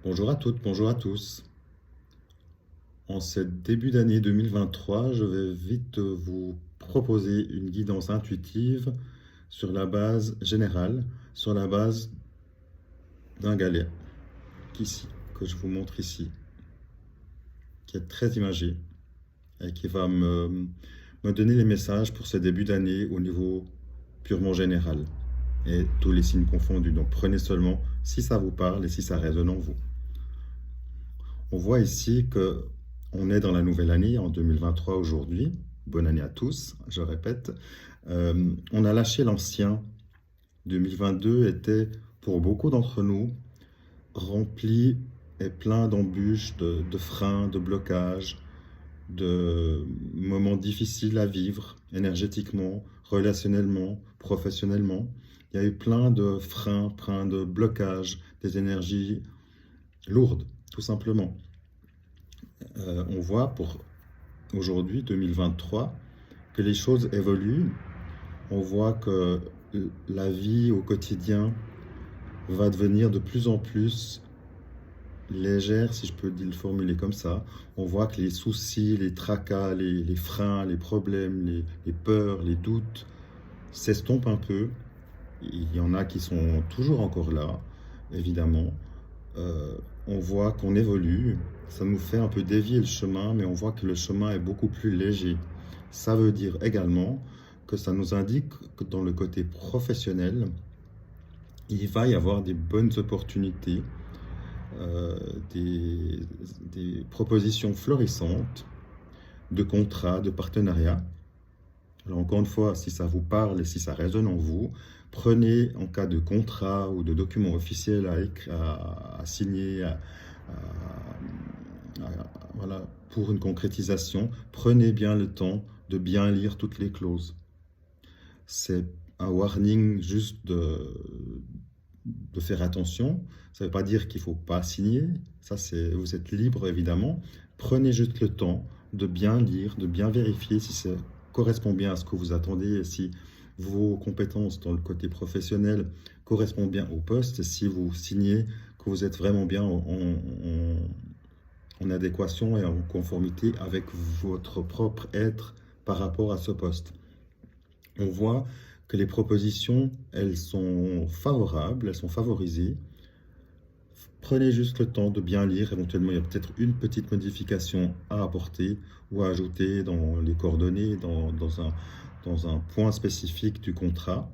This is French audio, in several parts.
Bonjour à toutes, bonjour à tous. En ce début d'année 2023, je vais vite vous proposer une guidance intuitive sur la base générale, sur la base d'un galet que je vous montre ici, qui est très imagé et qui va me donner les messages pour ce début d'année au niveau purement général et tous les signes confondus. Donc prenez seulement si ça vous parle et si ça résonne en vous. On voit ici que on est dans la nouvelle année, en 2023 aujourd'hui. Bonne année à tous, je répète. On a lâché l'ancien. 2022 était, pour beaucoup d'entre nous, rempli et plein d'embûches, de freins, de blocages, de moments difficiles à vivre énergétiquement, relationnellement, professionnellement. Il y a eu plein de freins, plein de blocages, des énergies lourdes, tout simplement. On voit pour aujourd'hui, 2023, que les choses évoluent. On voit que la vie au quotidien va devenir de plus en plus légère, si je peux le formuler comme ça. On voit que les soucis, les tracas, les freins, les problèmes, les peurs, les doutes s'estompent un peu. Il y en a qui sont toujours encore là, évidemment. On voit qu'on évolue, ça nous fait un peu dévier le chemin, mais on voit que le chemin est beaucoup plus léger. Ça veut dire également que ça nous indique que dans le côté professionnel, il va y avoir des bonnes opportunités, euh, des, des propositions florissantes de contrats, de partenariats. Alors encore une fois, si ça vous parle et si ça résonne en vous, prenez en cas de contrat ou de document officiel à signer, voilà, pour une concrétisation, prenez bien le temps de bien lire toutes les clauses. C'est un warning juste de faire attention. Ça ne veut pas dire qu'il ne faut pas signer. Ça, vous êtes libre, évidemment. Prenez juste le temps de bien lire, de bien vérifier si ça correspond bien à ce que vous attendez et si vos compétences dans le côté professionnel correspondent bien au poste, si vous signez que vous êtes vraiment bien en adéquation et en conformité avec votre propre être par rapport à ce poste. On voit que les propositions, elles sont favorables, elles sont favorisées. Prenez juste le temps de bien lire. Éventuellement, il y a peut-être une petite modification à apporter ou à ajouter dans les coordonnées, dans un point spécifique du contrat.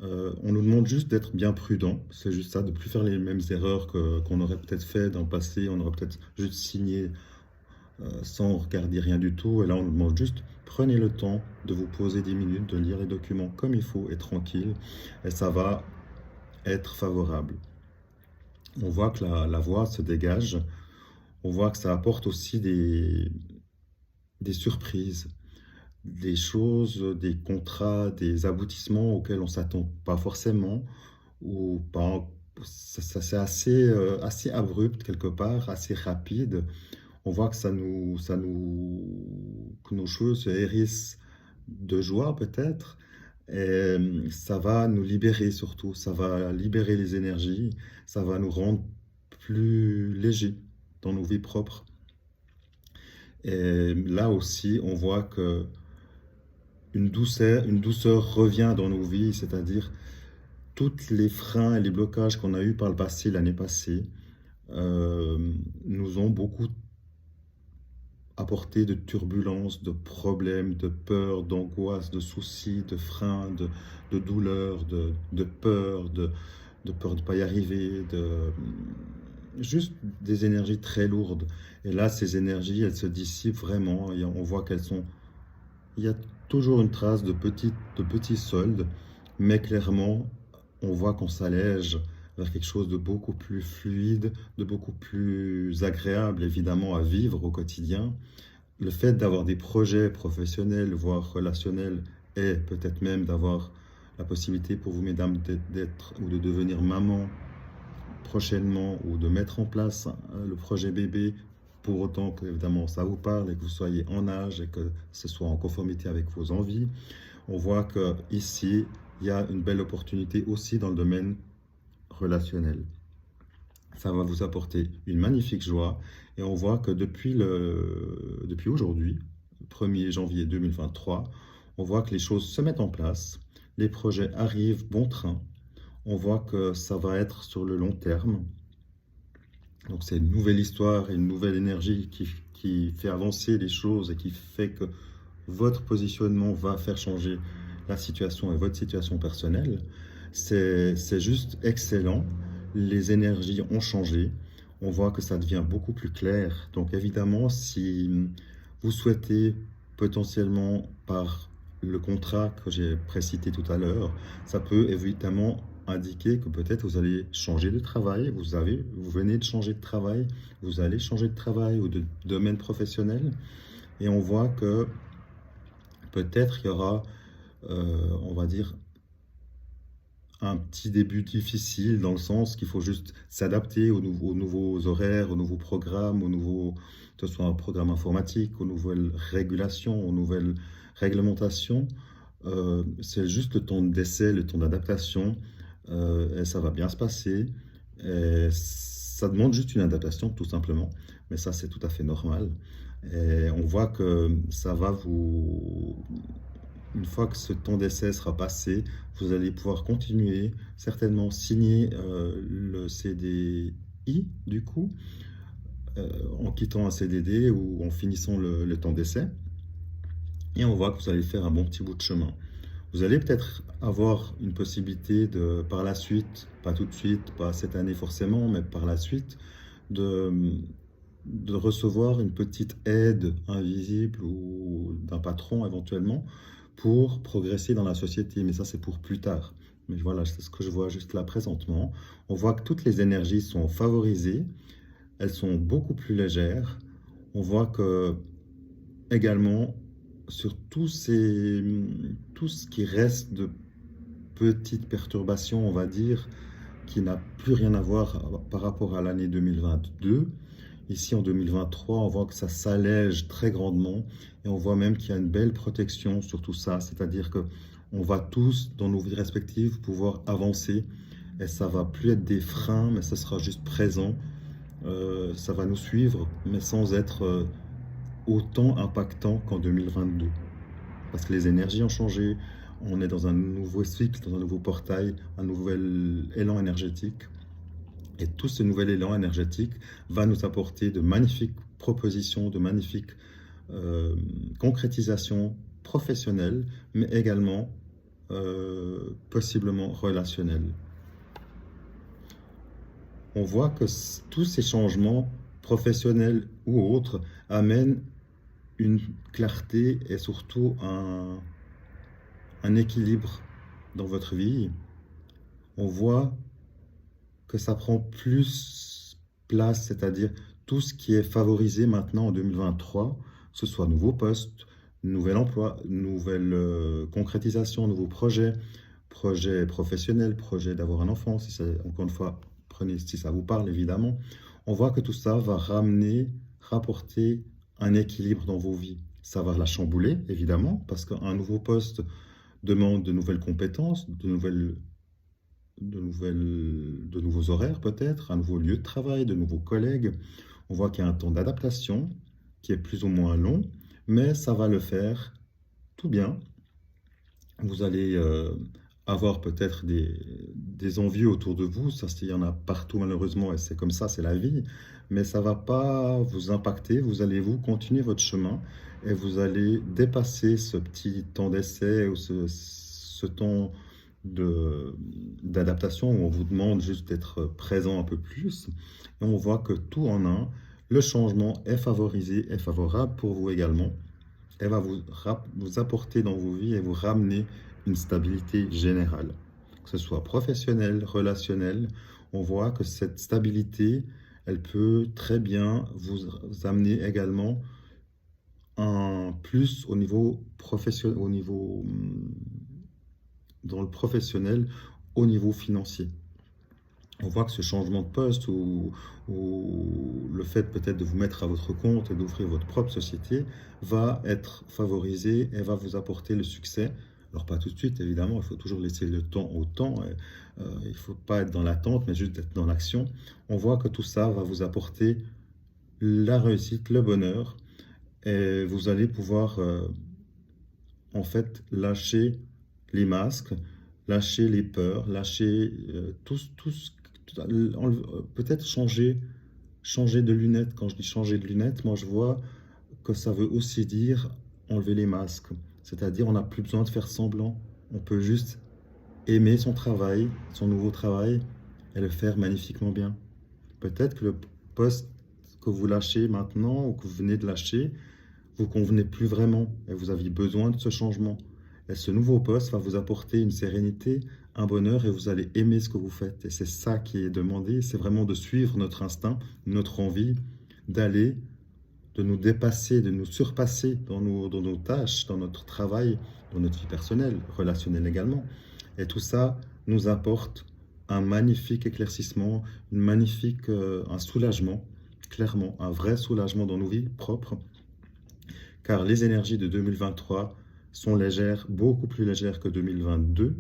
On nous demande juste d'être bien prudent. C'est juste ça, de ne plus faire les mêmes erreurs qu'on aurait peut-être fait dans le passé. On aurait peut-être juste signé sans regarder rien du tout. Et là, on nous demande juste, prenez le temps de vous poser 10 minutes, de lire les documents comme il faut et tranquille. Et ça va être favorable. On voit que la voix se dégage. On voit que ça apporte aussi des surprises, des choses, des contrats, des aboutissements auxquels on ne s'attend pas forcément, ou pas. C'est assez abrupt quelque part, assez rapide. On voit que que nos cheveux se hérissent de joie peut-être, et ça va nous libérer surtout, ça va libérer les énergies, ça va nous rendre plus légers dans nos vies propres. Et là aussi, on voit que une douceur revient dans nos vies, c'est-à-dire tous les freins et les blocages qu'on a eus par le passé, l'année passée, nous ont beaucoup apporté de turbulences, de problèmes, de peurs, d'angoisses, de soucis, de freins, de douleurs, de peur, de peur de ne pas y arriver, juste des énergies très lourdes. Et là, ces énergies, elles se dissipent vraiment et on voit qu'elles sont... Il y a toujours une trace de petits soldes, mais clairement, on voit qu'on s'allège vers quelque chose de beaucoup plus fluide, de beaucoup plus agréable, évidemment, à vivre au quotidien. Le fait d'avoir des projets professionnels, voire relationnels, et peut-être même d'avoir la possibilité pour vous, mesdames, d'être ou de devenir maman prochainement, ou de mettre en place le projet bébé, pour autant que évidemment ça vous parle et que vous soyez en âge et que ce soit en conformité avec vos envies. On voit que ici il y a une belle opportunité aussi dans le domaine relationnel. Ça va vous apporter une magnifique joie. Et on voit que depuis aujourd'hui, 1er janvier 2023, on voit que les choses se mettent en place, les projets arrivent bon train, on voit que ça va être sur le long terme. Donc c'est une nouvelle histoire et une nouvelle énergie qui fait avancer les choses et qui fait que votre positionnement va faire changer la situation et votre situation personnelle. C'est juste excellent. Les énergies ont changé. On voit que ça devient beaucoup plus clair. Donc évidemment, si vous souhaitez potentiellement par le contrat que j'ai précité tout à l'heure, ça peut évidemment indiquer que peut-être vous allez changer de travail, vous venez de changer de travail, vous allez changer de travail ou de domaine professionnel, et on voit que peut-être il y aura, on va dire, un petit début difficile dans le sens qu'il faut juste s'adapter aux nouveaux horaires, aux nouveaux programmes, que ce soit un programme informatique, aux nouvelles régulations, aux nouvelles réglementations. C'est juste le temps d'essai, le temps d'adaptation, et ça va bien se passer. Et ça demande juste une adaptation, tout simplement, mais ça, c'est tout à fait normal. Et on voit que ça va une fois que ce temps d'essai sera passé, vous allez pouvoir continuer, certainement signer le CDI, du coup, en quittant un CDD ou en finissant le temps d'essai. Et on voit que vous allez faire un bon petit bout de chemin. Vous allez peut-être avoir une possibilité de, par la suite, pas tout de suite, pas cette année forcément, mais par la suite, de, de recevoir une petite aide invisible ou d'un patron éventuellement pour progresser dans la société. Mais ça, c'est pour plus tard. Mais voilà, c'est ce que je vois juste là présentement. On voit que toutes les énergies sont favorisées, elles sont beaucoup plus légères. On voit que également, sur tout ce qui reste de petites perturbations, on va dire, qui n'a plus rien à voir par rapport à l'année 2022. Ici, en 2023, on voit que ça s'allège très grandement et on voit même qu'il y a une belle protection sur tout ça, c'est-à-dire que on va tous, dans nos vies respectives, pouvoir avancer et ça va plus être des freins, mais ça sera juste présent. Ça va nous suivre, mais sans être autant impactant qu'en 2022. Parce que les énergies ont changé, on est dans un nouveau cycle, dans un nouveau portail, un nouvel élan énergétique. Et tout ce nouvel élan énergétique va nous apporter de magnifiques propositions, de magnifiques concrétisations professionnelles, mais également possiblement relationnelles. On voit que tous ces changements professionnels ou autres amènent une clarté et surtout un équilibre dans votre vie. On voit que ça prend plus place, c'est-à-dire tout ce qui est favorisé maintenant en 2023, que ce soit nouveau poste, nouvel emploi, nouvelle concrétisation, nouveaux projets, projets professionnels, projet d'avoir un enfant, si c'est, encore une fois, prenez si ça vous parle évidemment. On voit que tout ça va rapporter un équilibre dans vos vies. Ça va la chambouler, évidemment, parce qu'un nouveau poste demande de nouvelles compétences, de nouveaux horaires peut-être, un nouveau lieu de travail, de nouveaux collègues. On voit qu'il y a un temps d'adaptation qui est plus ou moins long, mais ça va le faire tout bien. Vous allez avoir peut-être des envies autour de vous, ça il y en a partout malheureusement, et c'est comme ça, c'est la vie, mais ça ne va pas vous impacter, vous continuer votre chemin, et vous allez dépasser ce petit temps d'essai ou ce temps d'adaptation où on vous demande juste d'être présent un peu plus, et on voit que tout en un, le changement est favorisé, est favorable pour vous également, elle va vous apporter dans vos vies et vous ramener une stabilité générale, que ce soit professionnelle, relationnelle. On voit que cette stabilité, elle peut très bien vous amener également un plus au niveau professionnel, dans le professionnel, au niveau financier. On voit que ce changement de poste ou le fait peut-être de vous mettre à votre compte et d'ouvrir votre propre société va être favorisé et va vous apporter le succès Alors pas tout de suite, évidemment, il faut toujours laisser le temps au temps. Il ne faut pas être dans l'attente, mais juste être dans l'action. On voit que tout ça va vous apporter la réussite, le bonheur, et vous allez pouvoir en fait lâcher les masques, lâcher les peurs, lâcher peut-être changer de lunettes. Quand je dis changer de lunettes, moi je vois que ça veut aussi dire enlever les masques. C'est-à-dire on n'a plus besoin de faire semblant. On peut juste aimer son travail, son nouveau travail, et le faire magnifiquement bien. Peut-être que le poste que vous lâchez maintenant ou que vous venez de lâcher vous convenez plus vraiment et vous aviez besoin de ce changement. Et ce nouveau poste va vous apporter une sérénité, un bonheur et vous allez aimer ce que vous faites. Et c'est ça qui est demandé, c'est vraiment de suivre notre instinct, notre envie d'aller, de nous dépasser, de nous surpasser dans nos tâches, dans notre travail, dans notre vie personnelle, relationnelle également. Et tout ça nous apporte un magnifique éclaircissement, un soulagement, clairement, un vrai soulagement dans nos vies propres, car les énergies de 2023 sont légères, beaucoup plus légères que 2022,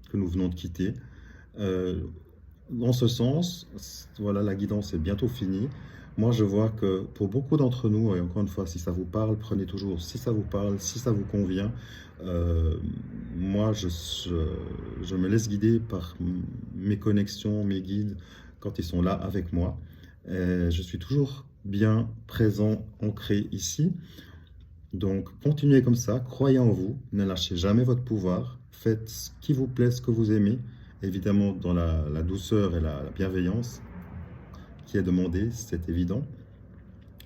que nous venons de quitter. Euh, Dans ce sens, voilà, la guidance est bientôt finie. Moi, je vois que pour beaucoup d'entre nous, et encore une fois, si ça vous parle, prenez toujours, si ça vous parle, si ça vous convient. Euh, Moi, je me laisse guider par mes connexions, mes guides, quand ils sont là avec moi. Et je suis toujours bien présent, ancré ici. Donc, continuez comme ça, croyez en vous, ne lâchez jamais votre pouvoir, faites ce qui vous plaît, ce que vous aimez, évidemment dans la douceur et la bienveillance qui est demandée, c'est évident.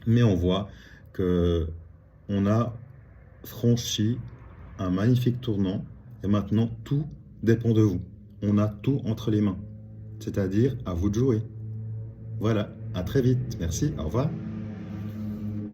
Mais on voit que on a franchi un magnifique tournant et maintenant tout dépend de vous. On a tout entre les mains, c'est-à-dire à vous de jouer. Voilà, à très vite, merci, au revoir.